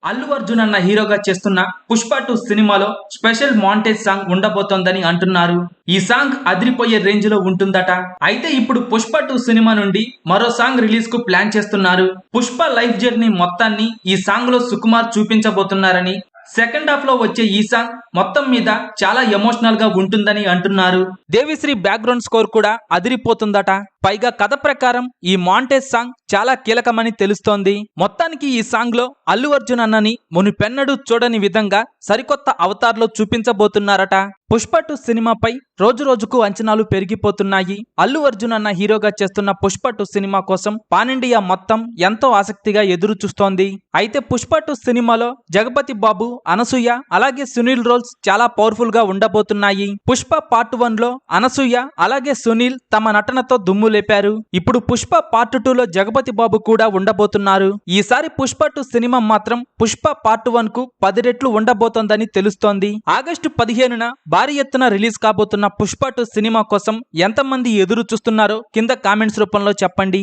అల్లు అర్జున్ అన్న హీరోగా చేస్తున్న పుష్ప 2 సినిమాలో స్పెషల్ మాంటేజ్ సాంగ్ ఉండబోతోందని అంటున్నారు. ఈ సాంగ్ అదిరిపోయే రేంజ్ లో ఉంటుందట. అయితే ఇప్పుడు పుష్ప 2 సినిమా నుండి మరో సాంగ్ రిలీజ్ కు ప్లాన్ చేస్తున్నారు. పుష్ప లైఫ్ జర్నీ మొత్తాన్ని ఈ సాంగ్ లో సుకుమార్ చూపించబోతున్నారని, సెకండ్ హాఫ్ లో వచ్చే ఈ సాంగ్ మొత్తం మీద చాలా ఎమోషనల్ గా ఉంటుందని అంటున్నారు. దేవిశ్రీ బ్యాక్గ్రౌండ్ స్కోర్ కూడా అదిరిపోతుందట. పైగా కథ ప్రకారం ఈ మాంటేజ్ సాంగ్ చాలా కీలకమని తెలుస్తోంది. మొత్తానికి ఈ సాంగ్ లో అల్లు అర్జున్ అన్నని మునుపెన్నడూ చూడని విధంగా సరికొత్త అవతార్లో చూపించబోతున్నారట. పుష్ప 2 సినిమాపై రోజు రోజుకు అంచనాలు పెరిగిపోతున్నాయి. అల్లు అర్జున్ అన్న హీరోగా చేస్తున్న పుష్ప 2 సినిమా కోసం పాన్ ఇండియా మొత్తం ఎంతో ఆసక్తిగా ఎదురు చూస్తోంది. అయితే పుష్ప 2 సినిమాలో జగపతి బాబు, అనసూయ అలాగే సునీల్ రోల్స్ చాలా పవర్ఫుల్ గా ఉండబోతున్నాయి. పుష్ప పార్ట్ 1 లో అనసూయ అలాగే సునీల్ తమ నటనతో దుమ్ము లేపారు. ఇప్పుడు పుష్ప పార్ట్ 2 లో జగపతి బాబు కూడా ఉండబోతున్నారు. ఈసారి పుష్ప 2 సినిమా మాత్రం పుష్ప పార్ట్ 1 కు 10 రెట్లు ఉండబోతోందని తెలుస్తోంది. ఆగస్టు 15న భారీ ఎత్తున రిలీజ్ కాబోతున్న పుష్ప 2 సినిమా కోసం ఎంతమంది ఎదురు చూస్తున్నారో కింద కామెంట్స్ రూపంలో చెప్పండి.